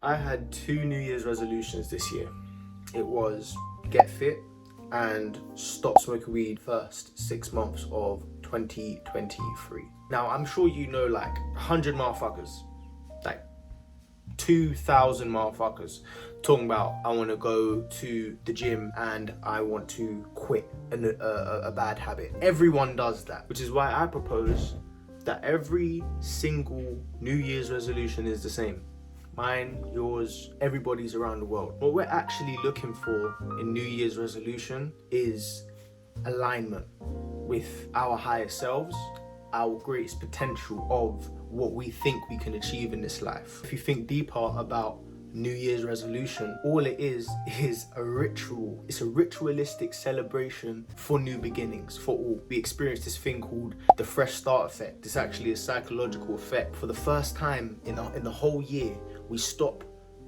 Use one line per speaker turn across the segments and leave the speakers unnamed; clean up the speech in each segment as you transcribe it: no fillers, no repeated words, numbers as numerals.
I had two New Year's resolutions this year. It was get fit and stop smoking weed first 6 months of 2023. Now, I'm sure you know like 100 motherfuckers, like 2,000 motherfuckers talking about I want to go to the gym and I want to quit a bad habit. Everyone does that, which is why I propose that every single New Year's resolution is the same. Mine, yours, everybody's around the world. What we're actually looking for in New Year's resolution is alignment with our higher selves, our greatest potential of what we think we can achieve in this life. If you think deeper about New Year's resolution, all it is a ritual. It's a ritualistic celebration for new beginnings, for all. We experience this thing called the fresh start effect. It's actually a psychological effect. For the first time in the whole year, we stop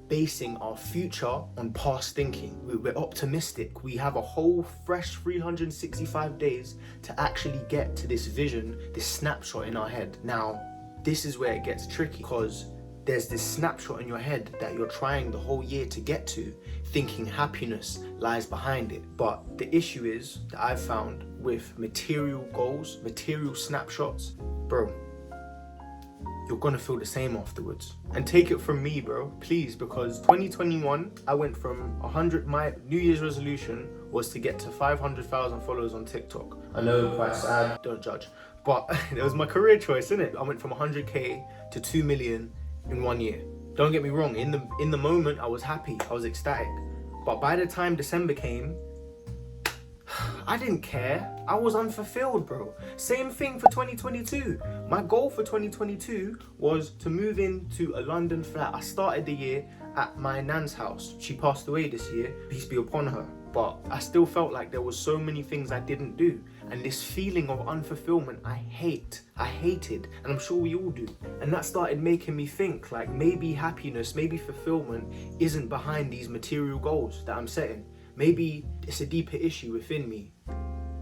basing our future on past thinking. We're optimistic. We have a whole fresh 365 days to actually get to this vision, this snapshot in our head. Now, this is where it gets tricky because there's this snapshot in your head that you're trying the whole year to get to, thinking happiness lies behind it. But the issue is that I've found with material goals, material snapshots, bro, you're gonna feel the same afterwards. And take it from me, bro, please, because 2021, I went from 100, my New Year's resolution was to get to 500,000 followers on TikTok. I know, quite sad, don't judge. But it was my career choice, innit? I went from 100K to 2 million in 1 year. Don't get me wrong, in the moment I was happy, I was ecstatic. But by the time December came, I didn't care. I was unfulfilled, bro. Same thing for 2022. My goal for 2022 was to move into a London flat. I started the year at my nan's house. She passed away this year, peace be upon her. But I still felt like there was so many things I didn't do. And this feeling of unfulfillment, I hated, and I'm sure we all do. And that started making me think like maybe happiness, maybe fulfillment isn't behind these material goals that I'm setting. Maybe it's a deeper issue within me,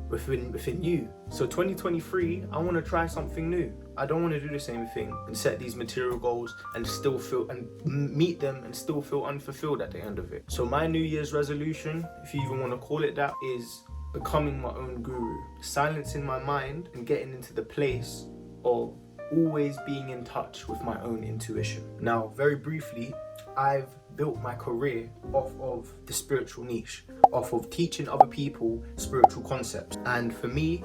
within you. So 2023, I want to try something new. I don't want to do the same thing and set these material goals and still feel and meet them and still feel unfulfilled at the end of it. So my New Year's resolution, if you even want to call it that, is becoming my own guru, silencing my mind and getting into the place of always being in touch with my own intuition. Now, very briefly, I've built my career off of the spiritual niche, off of teaching other people spiritual concepts. And for me,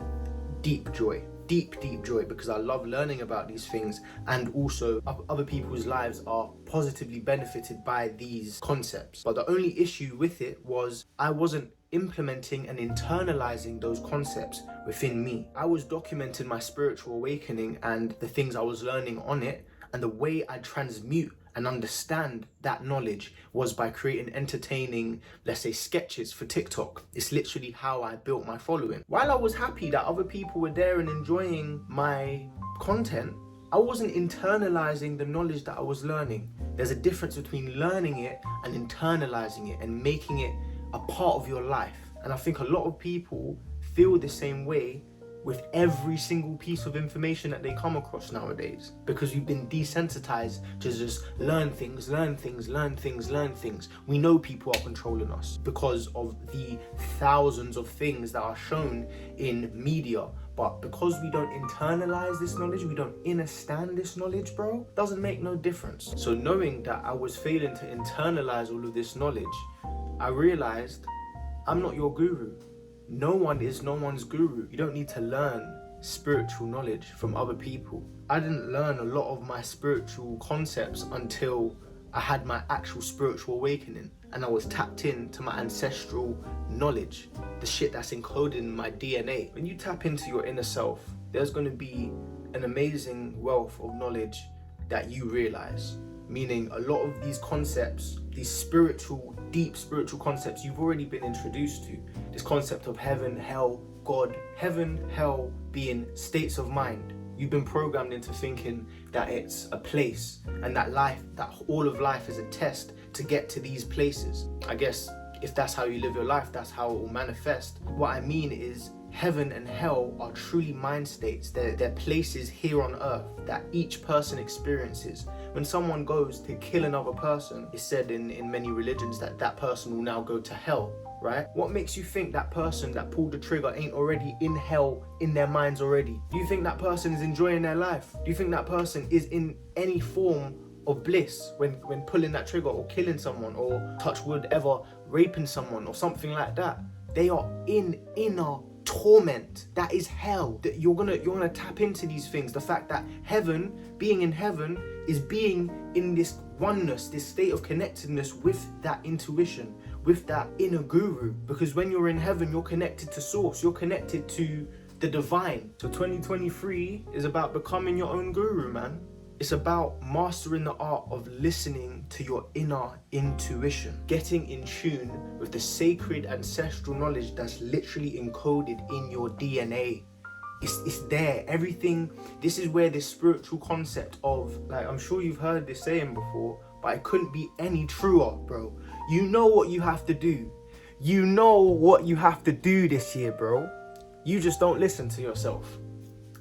deep joy, because I love learning about these things, and also other people's lives are positively benefited by these concepts. But the only issue with it was I wasn't implementing and internalizing those concepts within me. I was documenting my spiritual awakening and the things I was learning on it, and the way I transmute and understand that knowledge was by creating entertaining, let's say, sketches for TikTok. It's literally how I built my following. While I was happy that other people were there and enjoying my content, I wasn't internalizing the knowledge that I was learning. There's a difference between learning it and internalizing it and making it a part of your life. And I think a lot of people feel the same way with every single piece of information that they come across nowadays, because we've been desensitized to just learn things. We know people are controlling us because of the thousands of things that are shown in media. But because we don't internalize this knowledge, we don't understand this knowledge, bro, doesn't make no difference. So knowing that I was failing to internalize all of this knowledge, I realized I'm not your guru. No one is no one's guru. You don't need to learn spiritual knowledge from other people. I didn't learn a lot of my spiritual concepts until I had my actual spiritual awakening and I was tapped into my ancestral knowledge, the shit that's encoded in my DNA. When you tap into your inner self, there's going to be an amazing wealth of knowledge that you realize. Meaning a lot of these concepts, these spiritual, deep spiritual concepts you've already been introduced to. This concept of heaven, hell, God, heaven, hell being states of mind. You've been programmed into thinking that it's a place and that life, that all of life is a test to get to these places. I guess if that's how you live your life, that's how it will manifest. What I mean is heaven and hell are truly mind states. They're places here on earth that each person experiences. when someone goes to kill another person, it's said in many religions that that person will now go to hell, right? What makes you think that person that pulled the trigger ain't already in hell in their minds already? Do you think that person is enjoying their life? Do you think that person is in any form of bliss when pulling that trigger or killing someone, or touch wood ever raping someone or something like that? They are in inner torment. That is hell. That you're gonna tap into these things. The fact that heaven, being in heaven, is being in this oneness, this state of connectedness with that intuition, with that inner guru. Because when you're in heaven, you're connected to source, you're connected to the divine. So 2023 is about becoming your own guru, man. It's about mastering the art of listening to your inner intuition, getting in tune with the sacred ancestral knowledge that's literally encoded in your DNA. It's there, everything. This is where this spiritual concept of, like, I'm sure you've heard this saying before, but it couldn't be any truer, bro. You know what you have to do. You know what you have to do this year, bro. You just don't listen to yourself.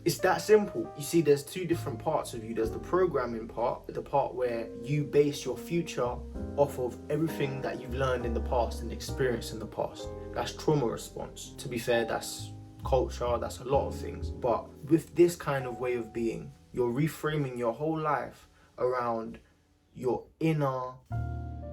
It's that simple. You see, there's two different parts of you. There's the programming part, the part where you base your future off of everything that you've learned in the past and experienced in the past. That's trauma response. To be fair, that's culture, that's a lot of things. But with this kind of way of being, you're reframing your whole life around your inner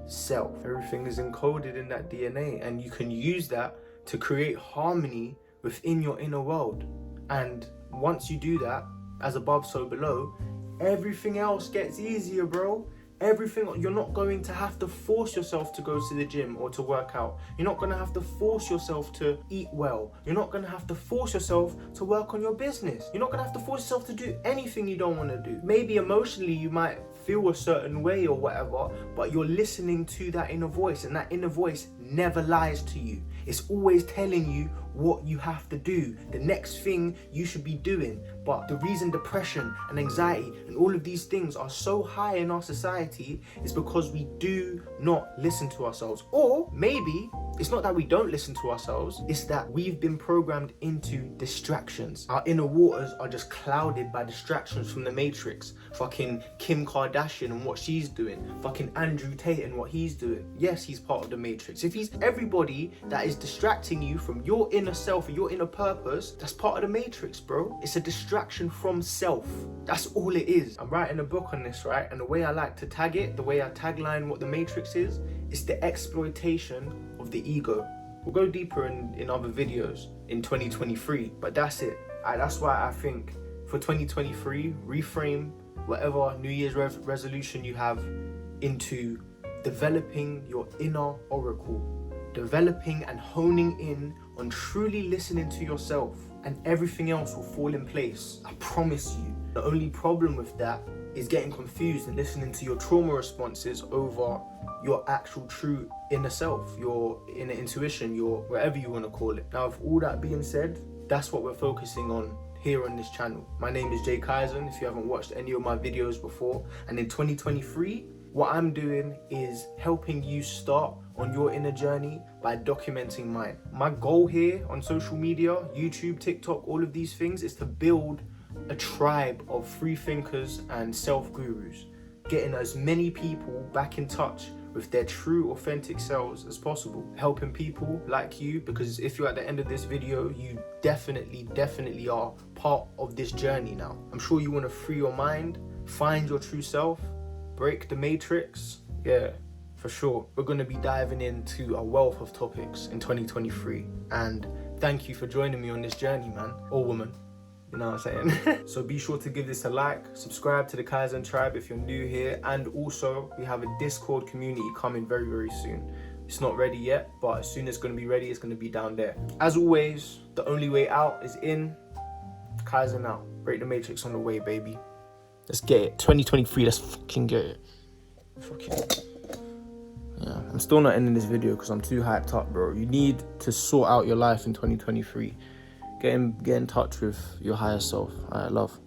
self. Everything is encoded in that DNA, and you can use that to create harmony within your inner world. And once you do that, as above, so below, everything else gets easier, bro. You're not going to have to force yourself to go to the gym or to work out. You're not going to have to force yourself to eat well. You're not going to have to force yourself to work on your business. You're not going to have to force yourself to do anything you don't want to do. Maybe emotionally you might feel a certain way or whatever, but you're listening to that inner voice, and that inner voice never lies to you. It's always telling you what you have to do, the next thing you should be doing. But the reason depression and anxiety and all of these things are so high in our society is because we do not listen to ourselves. Or maybe it's not that we don't listen to ourselves, it's that we've been programmed into distractions. Our inner waters are just clouded by distractions from the Matrix. Fucking Kim Kardashian and what she's doing. Fucking Andrew Tate and what he's doing. Yes, he's part of the Matrix. If he's everybody that is distracting you from your inner self or your inner purpose, that's part of the Matrix, bro. It's a distraction from self. That's all it is. I'm writing a book on this, right? And the way I like to tag it, the way I tagline what the Matrix is, it's the exploitation of the ego. We'll go deeper in other videos in 2023, but that's it. That's why I think for 2023, reframe whatever New Year's resolution you have into developing your inner oracle, developing and honing in on truly listening to yourself, and everything else will fall in place. I promise you. The only problem with that is getting confused and listening to your trauma responses over your actual true inner self, your inner intuition, your whatever you want to call it. Now, with all that being said, that's what we're focusing on here on this channel. My name is Kaizen, if you haven't watched any of my videos before. And in 2023, what I'm doing is helping you start on your inner journey by documenting mine. My goal here on social media, YouTube, TikTok, all of these things, is to build a tribe of free thinkers and self-gurus, getting as many people back in touch with their true authentic selves as possible, helping people like you, because if you're at the end of this video, you definitely are part of this journey now. I'm sure you want to free your mind, find your true self, break the matrix. Yeah, for sure. We're going to be diving into a wealth of topics in 2023, and thank you for joining me on this journey, man, or woman. You know what I'm saying? So be sure to give this a like, subscribe to the Kaizen tribe if you're new here, and also we have a Discord community coming very soon. It's not ready yet, but as soon as it's going to be ready, it's going to be down there. As always, the only way out is in. Kaizen out. Break the matrix on the way, baby. Let's get it. 2023, let's fucking get it. Yeah, I'm still not ending this video because I'm too hyped up, bro. You need to sort out your life in 2023. Get in touch with your higher self. Alright, love.